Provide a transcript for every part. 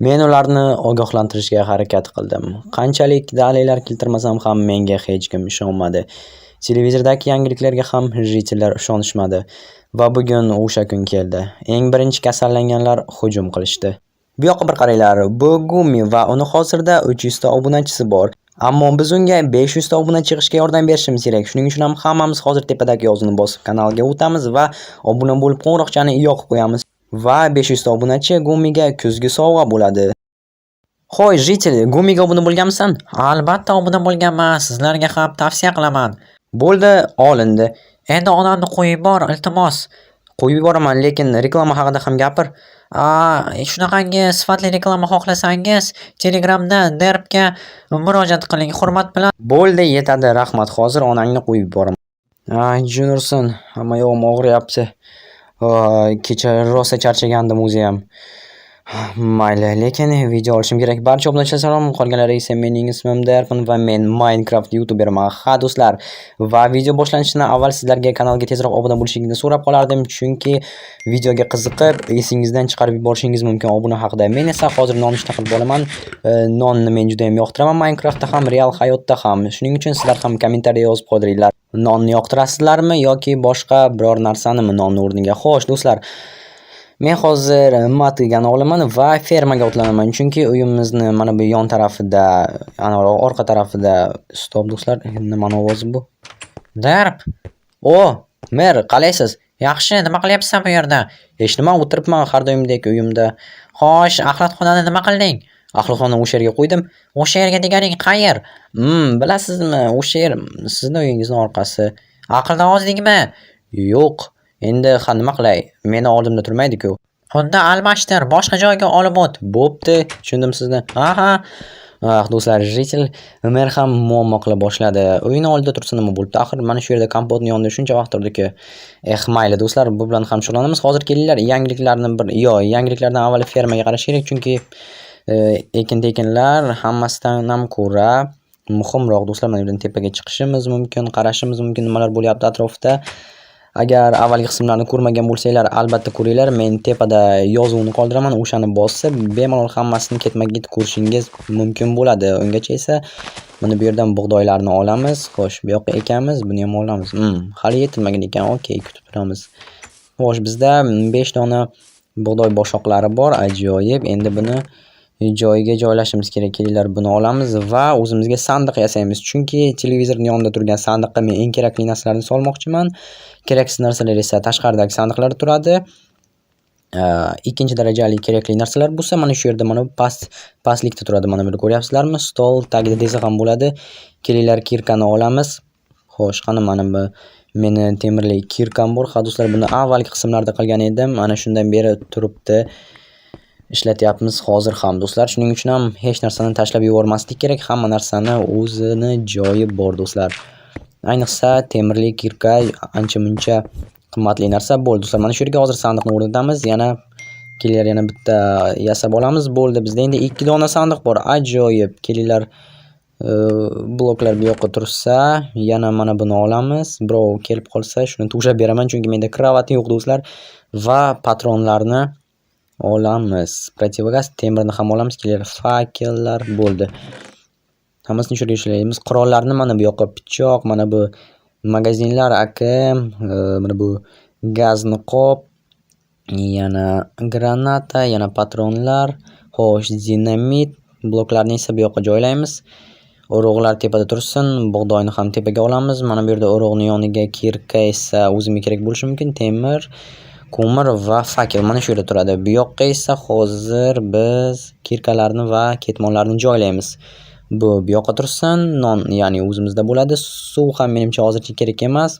Men ularni ogohlantirishga harakat qildim. Qanchalik dalillar keltirmasam ham menga hech kim ishonmadi. Televizordagi yangiliklarga ham jitellar ishonishmadi va bugun o'sha kun keldi. Eng birinchi kasallanganlar hujum qilishdi. Bu yoqqa bir qaranglar. Bu Gumi va uni hozirda 300 ta obunachisi bor. Ammo biz unga 500 ta obuna chiqishga yordam berishimiz kerak. Shuning uchun ham hammamiz hozir tepadagi yozuvni bosib kanalga o'tamiz va obuna bo'lib qo'ng'iroqchani yoqib qo'yamiz. Va 500 ta obunachi Gumiga kuzgi sovg'a bo'ladi. Xo'sh, jitel, Gumiga obuna bo'lganmisan? Albatta obuna bo'lganman. Sizlarga ham tavsiya qilaman. Bo'ldi, olindi. Endi onamni qo'yib bor, iltimos. Qo'yib yuboraman, lekin reklama haqida ham gapir. Shunaqangi sifatli reklama xohlasangiz, Telegramda Derbga murojaat qiling. Hurmat bilan. Bo'ldi, yetadi, rahmat. Hozir onangni qo'yib yuboraman. Jin ursin, hamma yog'im og'riyapti. Kecha rosa charchagandim o'zi ham. Mayli, lekin video olishim kerak. Barcha obunachilar salom, qolganlar esa mening ismim Derpin va men Minecraft YouTuberman. Ha do'stlar, va video boshlanishidan avval sizlarga kanalga tezroq obuna bo'lishingizni so'rab qolardim, chunki videoga qiziqib, esingizdan chiqarib yuborishingiz mumkin obuna haqida. Men esa hozir nonushta qilib olaman. Nonni men juda ham yoqtiraman Minecraftda ham, real hayotda ham. Shuning uchun sizlar ham kommentariyga yozib qoldiringlar. Nonni yoqtirasizlarmi yoki boshqa biror narsanimi nonni o'rniga? Xo'sh, do'stlar, men hozir matigani olaman va fermaga otlanaman, chunki uyimizni mana bu yon tarafida, orqa tarafida, stop do'stlar, nima ovozi bu? Derb. Mer, qalaysiz? Yaxshi, nima qilyapsan bu yerda? Hech nima, o'tiribman har doimdek uyimda. Xo'sh, axlatxonani nima qilding? Axlatxonni o'sha yerga qo'ydim. O'sha yerga deganing qayer? Bilasizmi, o'sha yer sizning uyingizning orqasi. Aqldan ozdingmi? Yo'q. Endi nima qilay? Meni oldimda turmaydi-ku. Unda almashtir, boshqa joyga olib o't. Bo'pti, tushundim sizni. Do'stlar, jitel Mer ham muammo qila boshladi. Uyning oldida tursa nima bo'libdi? Axir mana shu yerda kompotning yonida shuncha vaqt turdi-ku. Mayli do'stlar, bu bilan ham shug'ullanamiz. Hozir kelinglar, yangiliklardan avval fermaga qarash kerak, chunki ekin-tekinlar hammasidan ham ko'ra muhimroq do'stlar. Mana yerdan tepaga chiqishimiz mumkin, qarashimiz mumkin, nimalar bo'lyapti atrofda. Agar avvalgi qismlarni ko'rmagan bo'lsanglar, albatta ko'ringlar. Men tepada yozuvni qoldiraman, o'shani bosib, bemalol hammasini ketma-ket ko'rishingiz mumkin bo'ladi. Ungacha esa mana bu yerdan bug'doylarni olamiz. Xo'sh, bu yoqqa ekamiz, buni ham olamiz. Hali yetilmagan ekan. Okey, kutib turamiz. Xo'sh, bizda 5 dona bug'doy boshoqlari bor, ajoyib. Endi buni joyiga joylashimiz kerak. Kelinglar, buni olamiz va o'zimizga sandiq yasaymiz. Chunki televizorning yonida turgan sandiqqa men eng kerakli narsalarni solmoqchiman. Keraksiz narsalar esa tashqaridagi sandiqlarda turadi. Ikkinchi darajali kerakli narsalar bo'lsa mana shu yerda, mana bu pastlikda turadi. Mana buni ko'ryapsizlarmi? Stol tagida desa ham bo'ladi. Kelinglar, kirkani olamiz. Xo'sh, qani mana bu meni temirli kirkam bor. Do'stlar, buni avvalgi qismlarda qilgan edim. Mana shundan beri turibdi. Ishlatyapmiz hozir ham do'stlar. Shuning uchun ham hech narsani tashlab yubormaslik kerak. Hamma narsani o'zini joyi bor do'stlar. Ayniqsa temirli kirka ancha-muncha qimmatli narsa. Bo'ldi do'stlar. Mana shu yerga hozir sandiqni o'rnatamiz. Kelinglar, yana bitta yasab olamiz. Bo'ldi. Bizda endi 2 dona sandiq bor. Ajoyib. Kelinglar, bloklar bu yoqqa tursa, yana mana buni olamiz. Birov kelib qolsa, shuni to'shab beraman, chunki menda kravat yo'q do'stlar. Va patronlarni olamiz. Protivogaz temirni ham olamiz. Kelinglar, fakellar. Bo'ldi. Hammasini shunga ishlaymiz. Qurollarni mana bu yoqqa pichoq, mana bu magazinlar, AKM, mana bu gaz niqob, yana granata, yana patronlar, xo'sh, dinamit, bloklarni esa bu yoqqa joylaymiz. O'roqlar tepada tursin, bug'doyni ham tepaga olamiz. Mana bu yerda o'roqning yoniga kirka esa o'zimga kerak bo'lishi mumkin. Temir, ko'mir va fakel mana shu yerda turadi. Bu yoqqa esa hozir biz kirkalarni va ketmonlarni joylaymiz. Bu yoqqa tursin, non ya'ni o'zimizda bo'ladi. Suv ham menimcha hozircha kerak emas.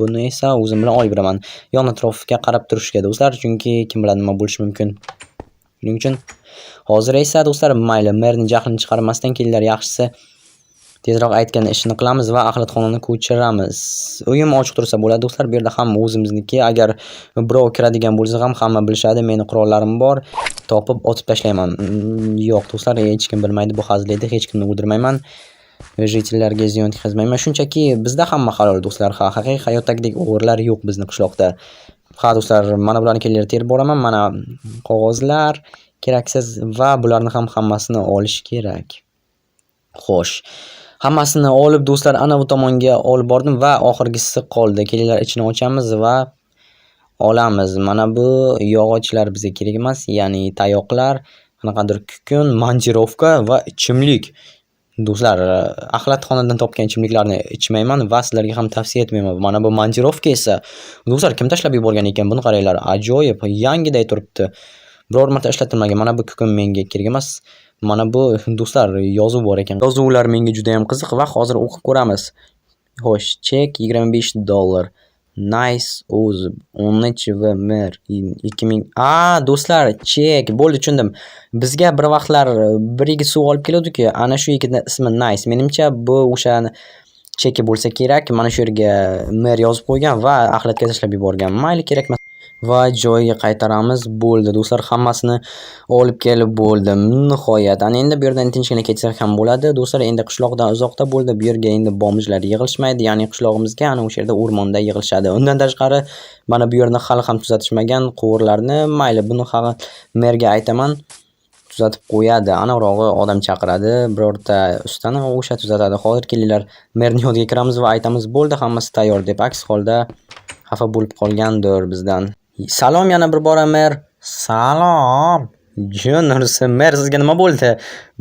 Buni esa o'zim bilan olib beraman. Yon atrofga qarab turishga do'stlar, chunki kim biladi nima bo'lishi mumkin. Shuning uchun hozir esa do'stlar, mayli, merni jahlini chiqarmasdan kelinglar, yaxshisi tezroq aytgan ishini qilamiz va axlatxonani ko'chiramiz. Uyim ochiq tursa bo'ladi do'stlar. Bu yerda ham o'zimizniki. Agar birov kiradigan bo'lsa ham hamma bilishadi. Meni qurollarim bor. Topib otib tashlayman. Yo'q do'stlar, hech kim bilmaydi, bu hazil edi. Hech kimni o'ldirmayman. Jitellarga ziyon yetkazmayman. Shunchaki bizda hamma halol do'stlar. Haqiqiy hayotdagidek o'g'irlar yo'q bizning qishloqda. Do'stlar, mana bularni kelinglar terib boraman. Mana qog'ozlar. keraksiz va bularni ham hammasini olish kerak. Xo'sh, hammasini olib do'stlar ana bu tomonga olib bordim va oxirgisi qoldi. Kelinglar ichini ochamiz va olamiz. Mana bu yog'ochlar bizga kerak emas, ya'ni tayoqlar, qanaqadir kukun, manjirovka va ichimlik. Do'stlar, axlatxonadan topgan ichimliklarni ichmayman va sizlarga ham tavsiya etmayman. Mana bu manjirovka esa, do'stlar, kim tashlab yuborgan ekan? Buni qaranglar, ajoyib, yangiday turibdi. Biror marta ishlatilmagan. Mana bu kukun menga kerak emas. Mana bu do'stlar yozuv bor ekan. Yozuvlar menga juda ham qiziq va hozir o'qib ko'ramiz. Xo'sh, chek $25. Nice o'zi 13 2000. Do'stlar, chek. Bo'ldi, tushundim. Bizga bir vaqtlar bir yigit suv olib keladi-ku, ana shu yigitning ismi Nice. Menimcha bu o'shani cheki bo'lsa kerak. Mana shu yerga mer yozib qo'ygan va axlatga tashlab yuborgan. Mayli, kerak emas. Va joyiga qaytaramiz. Bo'ldi, do'stlar, hammasini olib kelib bo'ldim. Nihoyat. Ana endi bu yerdan tinchgina ketsak ham bo'ladi. Do'stlar, endi qishloqdan uzoqda bo'ldi. Bu yerga endi bomjlar yig'ilishmaydi, ya'ni qishlog'imizga ana o'sha yerda o'rmonda yig'ilishadi. Undan tashqari mana bu yerni hali ham tuzatishmagan quvurlarni, mayli, buni hali merga aytaman. Tuzatib qo'yadi. Ana urog'i odam chaqiradi, birorta ustani o'sha tuzatadi. Hozir kelinglar, merning yoniga kiramiz va aytamiz, bo'ldi, hammasi tayyor deb. Aks holda xafa bo'lib qolgandir bizdan. Salom yana bir bora mer. Salom. Jonursin, mer, sizga nima bo'ldi?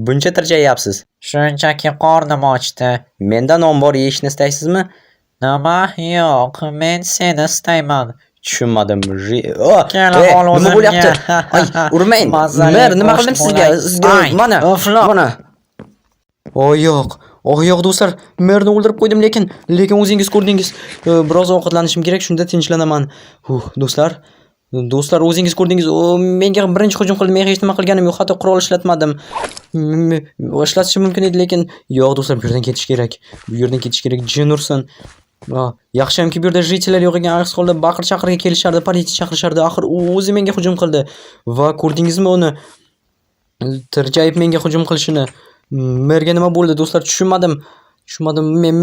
Buncha tirjayapsiz. Shunchaki qornim ochdi. Menda non bor, yeyishni istaysizmi? Nima? Yo'q, men seni istayman. Tushunmadim. Kela ol Nima o'zimga. bo'lyapti? Ay, urmang. Mer, nima qildim sizga? Mana, mana. Yo'q. Yo'q, do'stlar, merni o'ldirib qo'ydim, lekin o'zingiz ko'rdingiz. Biroz ovqatlanishim kerak, shunda tinchlanaman. Do'stlar, o'zingiz ko'rdingiz, menga birinchi hujum qildi. Men hech nima qilganim yo'q, hatto qurol ishlatmadim. Ishlatishim mumkin edi, lekin yo'q, do'stlar, bu yerdan ketish kerak. Jin ursin. Yaxshiyamki bu yerda jitellar yo'q ekan, aks holda baqir-chaqirga kelishardi, politsiya chaqirishardi. Axir u o'zi menga hujum qildi. Va ko'rdingizmi uni? Tirjayib menga hujum qilishini. Merga nima bo'ldi, do'stlar? Tushunmadim.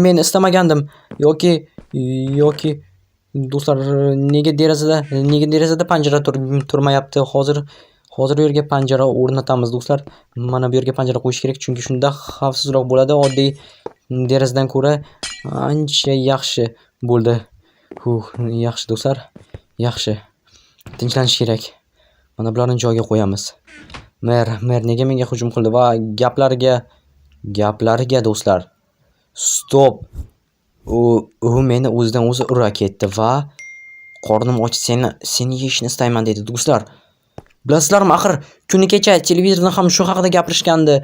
Men istamagandim. Yoki do'stlar, nega derazada panjara turmayapti? Hozir u yerga panjara o'rnatamiz, do'stlar. Mana bu yerga panjara qo'yish kerak, chunki shunda xavfsizroq bo'ladi. Oddiy derazadan ko'ra ancha yaxshi bo'ldi. Yaxshi, do'stlar. Yaxshi. Tinchlanish kerak. Mana bularni joyiga qo'yamiz. Mer nega menga hujum qildi va gaplariga do'stlar. Stop. U meni o'zidan o'zi ura ketdi va qornim och, seni yeyishni istayman dedi, do'stlar. Bilasizlarmi, axir kuni kecha televizorda ham shu haqida gapirishgandi.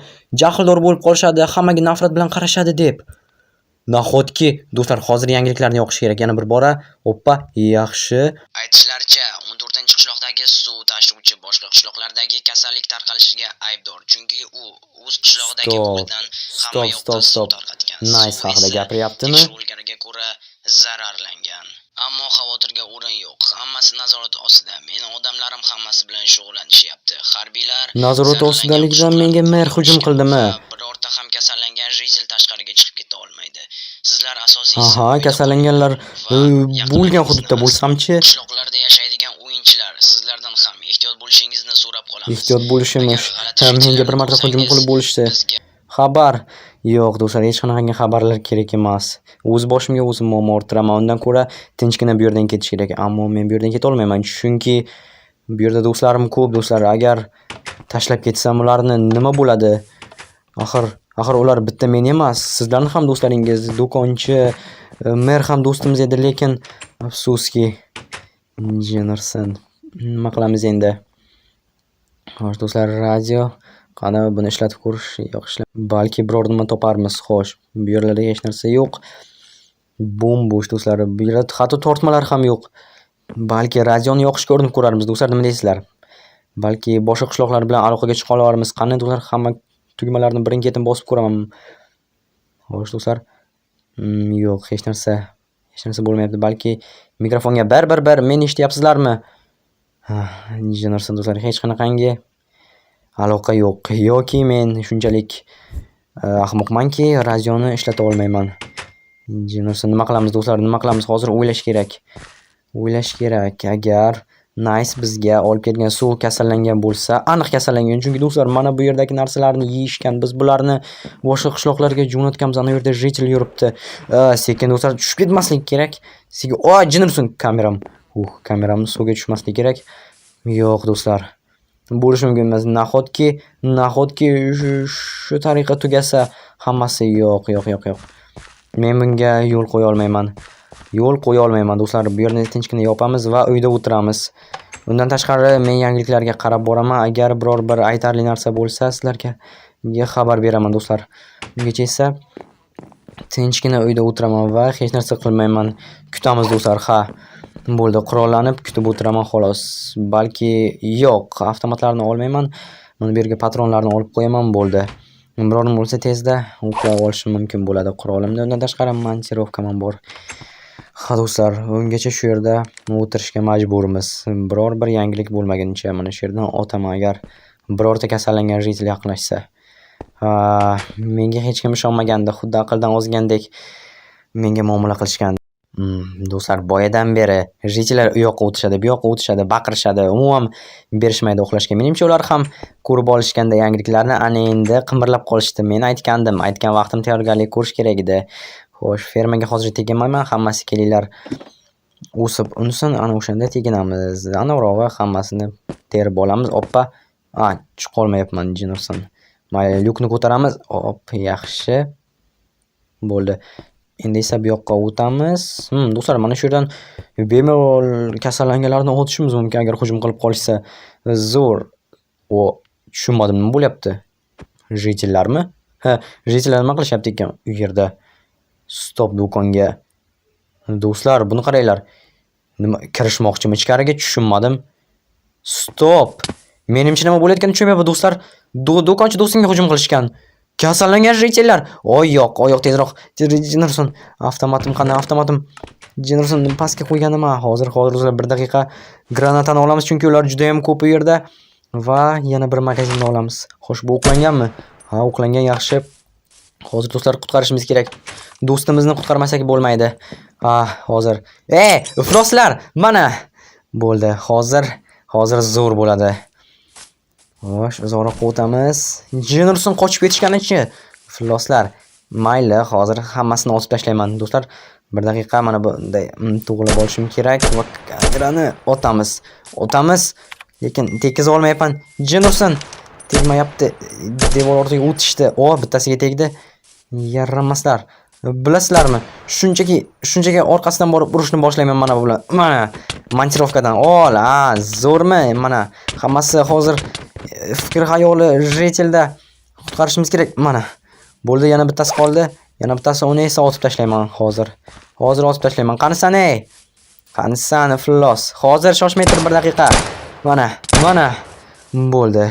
Jahldor bo'lib qolishadi, hammaga nafrat bilan qarashadi deb. Nahotki, do'stlar, hozir yangiliklarni o'qish kerak. Yana bir bora. Hoppa, yaxshi. Aytishlaricha, 14-qishloqdagi suv tashuvchi boshqa qishloqlardagi kasallik tarqalishiga aybdor, chunki u o'z qishlog'idagi ko'ldan hamma yoqda suv tarqatgan. Nice haqida gapiryaptimi? Tekshiruvlarga ko'ra zararlangan. Ammo xavotirga o'rin yo'q. Hammasi nazorat ostida. Meni odamlarim hammasi bilan shug'ullanishyapti. Harbiylar nazorat ostidaligidan menga mer hujum qildimi? Birorta ham kasallangan jitil tashqariga chiqib keta olmaydi. Sizlar asosiysi. Kasallanganlar bo'lgan hududda bo'lsamchi, qishloqlarda yashaydigan o'yinchilar, sizlardan ham ehtiyot bo'lishingizni so'rab qolamiz. Ehtiyot bo'lishimiz. Menga bir marta hujum qilib bo'lishdi. Xabar yo'q, do'stlar, hech qanaqangi xabarlar kerak emas. O'z boshimga o'zim muammo orttiraman. Undan ko'ra tinchgina bu yerdan ketish kerak. Ammo men bu yerdan keta olmayman, chunki bu yerda do'stlarim ko'p, do'stlar. Agar tashlab ketsam ularni nima bo'ladi? Axir ular bitta men emas, sizlarning ham do'stlaringiz, do'konchi, mer ham do'stimiz edi, lekin afsuski jinirsin. Nima qilamiz endi? Xo'sh, do'stlar, radio qani buni ishlatib ko'rish, yo'q ishlab. Balki biror nima toparmiz. Xo'sh, bu yerlarda hech narsa yo'q. Bo'sh, do'stlar. Bu yerda hatto tortmalar ham yo'q. Balki radioni yoqishga urinib ko'rarmiz, do'stlar, nima deysizlar? Balki boshqa qishloqlar bilan aloqaga chiqa olarmiz. Qani, do'stlar, hamma tugmalarni birin-ketin bosib ko'raman. Xo'sh, do'stlar. Yo'q, hech narsa bo'lmayapti. Balki mikrofonga bir meni eshityapsizlarmi? Jinirsin, do'stlar, hech qanaqangi aloqa yo'q. Yoki men shunchalik ahmoqmanki, radioni ishlata olmayman. Jinirsin, nima qilamiz, do'stlar? Nima qilamiz? Hozir o'ylash kerak. Agar Nice bizga olib kelgan suv kasallangan bo'lsa, aniq kasallangan. Chunki do'stlar, mana bu yerdagi narsalarni yeyishgan. Biz bularni boshqa qishloqlarga jo'natganmiz. Ana yerda jitel yuribdi. Sekin do'stlar tushib ketmaslik kerak. Sekin, jin ursin kameram. Kameramni suvga tushmasligi kerak. Yo'q do'stlar. Bo'lishi mumkin emas. Nahotki shu tariqa tugasa hammasi yo'q. Men bunga yo'l qo'ya olmayman. Do'stlar. Bu yerni tinchgina yopamiz va uyda o'tiramiz. Undan tashqari men yangiliklarga qarab boraman. Agar biror bir aytarli narsa bo'lsa, sizlarga xabar beraman do'stlar. Ungacha esa tinchgina uyda o'tiraman va hech narsa qilmayman. Kutamiz do'stlar. Bo'ldi, qurollanib kutib o'tiraman xolos. Balki yo'q, avtomatlarni olmayman. Mana bu yerga patronlarni olib qo'yaman, bo'ldi. Biror bo'lsa tezda o'qlab olishim mumkin bo'ladi qurolimni. Undan tashqari montirovkam bor. Do'stlar, ungacha shu yerda o'tirishga majburmiz. Biror bir yangilik bo'lmaguncha mana shu yerdan otaman agar birorta kasallangan jitel yaqinlashsa. Menga hech kim ishonmaganda, xuddi aqldan ozgandek menga muomala qilishgan. Do'stlar, boyadan beri jitellar u yoqqa o'tishadi, bu yoqqa o'tishadi, baqirishadi, umuman berishmaydi uxlashga. Menimcha ular ham ko'rib olishganda yangiliklarni ana endi qimirlab qolishdi. Men aytgan vaqtim tayyorgarlik ko'rish kerak edi. Xo'sh, fermaga hozir teginmayman, hammasi kelinglar. O'sib unsin, ana o'shanda teginamiz. Anavrog'i hammasini terib olamiz. Oppa. Chiqib qolmayapman, jin ursin. Mayli, lyukni ko'taramiz. Yaxshi. Bo'ldi. Endi esa bu yoqqa o'tamiz. Do'stlar, mana shu yerdan bemalol kasallanganlarni otishimiz mumkin agar hujum qilib qolishsa. Zo'r. Tushunmadim, nima bo'lyapti? Jitellarmi? Jitellar nima qilishyapti ekan u yerda? Stop do'konga. Do'stlar, buni qaranglar. Nima kirishmoqchimi ichkariga, tushunmadim. Stop. Menimcha nima bo'layotganini tushunmayapman do'stlar. Do'konchi do'stimga hujum qilishgan. Kasallangan jitellar. Yo'q, tezroq. Jinurson, avtomatim qani, avtomatim. Jinurson pastga qo'yganman. Hozir do'stlar 1 daqiqa granatani olamiz chunki ular juda ham ko'p u yerda va yana bir magazinni olamiz. Xo'sh, bu o'qlanganmi? O'qlangan, yaxshi. Hozir do'stlar qutqarishimiz kerak. Do'stimizni qutqarmasak bo'lmaydi. Hozir. Ifloslar, mana. Bo'ldi. Hozir zo'r bo'ladi. Xo'sh, uzoqroq o'tamiz. Jinurson qochib ketishganicha. Ifloslar. Mayli, hozir hammasini otib tashlayman. Do'stlar, 1 daqiqa mana bunday to'g'rilab olishim kerak va kamerani otamiz. Lekin tekiza olmayapman. Jinurson tegmayapti. Devor ortiga o'tishdi. Bittasiga tegdi. Yaramaslar. Bilasizlarmi? Shunchaki orqasidan borib urishni boshlayman mana bu bilan. Mana montirovkadan. Zo'rmi? Mana hammasi hozir fikr xayoli jitelda qutqarishimiz kerak. Mana. Bo'ldi, yana bittasi qoldi. Yana bittasi, uni esa otib tashlayman hozir. Otib tashlayman. Qanisan, Qanisan, iflos. Hozir shoshmay tur 1 daqiqa. Mana. Bo'ldi.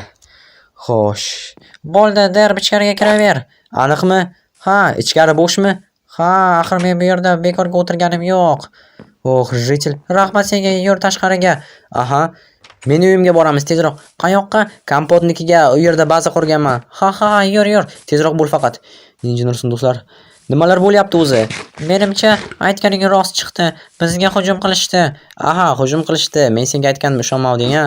Xo'sh. Bo'ldi, derb ichkariga kiraver. Aniqmi? Ichkari bo'shmi? Axir men bu yerda bekorga o'tirganim yo'q. Jitel. Rahmat senga, yur tashqariga. Meni uyimga boramiz tezroq. Qayoqqa? Kompotnikiga, u yerda baza qurganman. Yur. Tezroq bo'l faqat. Jinurson do'stlar. Nimalar bo'lyapti o'zi? Menimcha aytganing rost chiqdi. Bizga hujum qilishdi. Hujum qilishdi. Men senga aytgandim, ishonmading-a?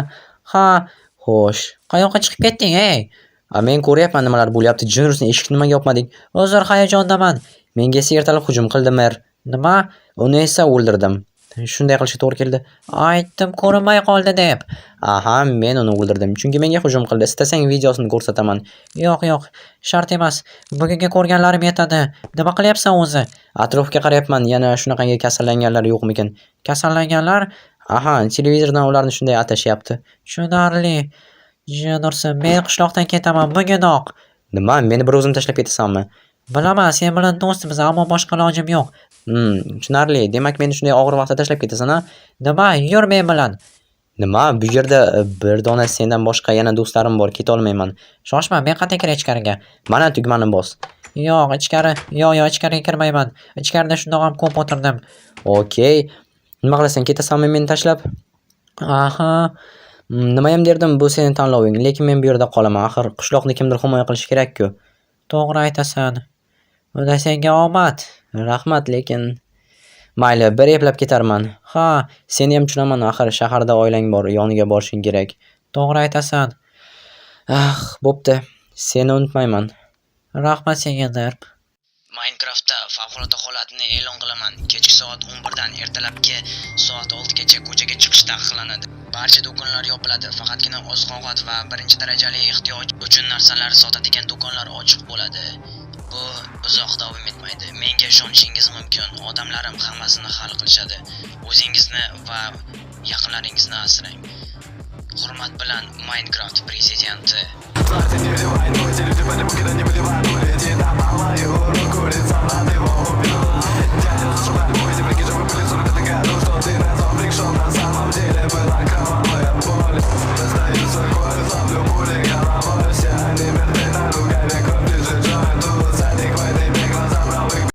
Xo'sh. Qayoqqa chiqib ketding, Men ko'ryapman nimalar bo'lyapti. Jinurson, eshikni nimaga yopmading? Uzr, hayajondaman. Menga esa ertalab hujum qildi mer. Nima? Uni esa o'ldirdim. Shunday qilishga to'g'ri keldi. Aytdim, ko'rinmay qoldi deb. Men uni o'ldirdim. Chunki menga hujum qildi. Istasang videosini ko'rsataman. Yo'q, shart emas. Bugunga ko'rganlarim yetadi. Nima qilyapsan o'zi? Atrofga qarayapman. Yana shunaqangi kasallanganlar yo'qmikin? Kasallanganlar? Televizordan ularni shunday atashyapti. Tushunarli. Jinurson, men qishloqdan ketaman bugunoq. Nima? Meni bir o'zim tashlab ketasanmi? Bilaman, sen bilan do'stmiz, ammo boshqa ilojim yo'q. Tushunarli. Demak, meni shunday og'ir vaqtda tashlab ketasan-a? Nima? Yur men bilan. Nima? Bu yerda bir dona sendan boshqa yana do'stlarim bor, keta olmayman. Shoshma, men qanday kiray ichkariga? Mana tugmani bos. Ichkariga kirmayman. Ichkarida shundoq ham ko'p o'tirdim. Okey. Nima qilasan, ketasanmi meni tashlab? Nima ham derdim, bu sening tanloving, lekin men bu yerda qolaman. Axir qishloqni kimdir himoya qilish kerak-ku. To'g'ri aytasan. Unda senga omad. Rahmat, lekin Mayli, bir eplab ketarman. Ha, Seni ham tushunaman, axir shaharda oilang bor, yoniga borishing kerak. to'g'ri aytasan. Bo'pti. Seni unutmayman. Rahmat senga Derb. Minecraftda favqulodda holatni e'lon qilaman. Kechki soat 11 dan ertalabki soat 6 gacha ko'chaga chiqish taqiqlanadi. Barcha do'konlar yopiladi. Faqatgina oziq-ovqat va birinchi darajali ehtiyoj uchun narsalar sotadigan do'konlar ochiq bo'ladi. Bu uzoq davom etmaydi. Menga ishonishingiz mumkin. Odamlarim hammasini hal qilishadi. O'zingizni va yaqinlaringizni asrang. Hurmat bilan, Minecraft prezidenti. Не выливай, ну эти люди по-любому не выливай, ну эти на малую руку лицо на его убил. Дядя, слушай, эти прикидывай.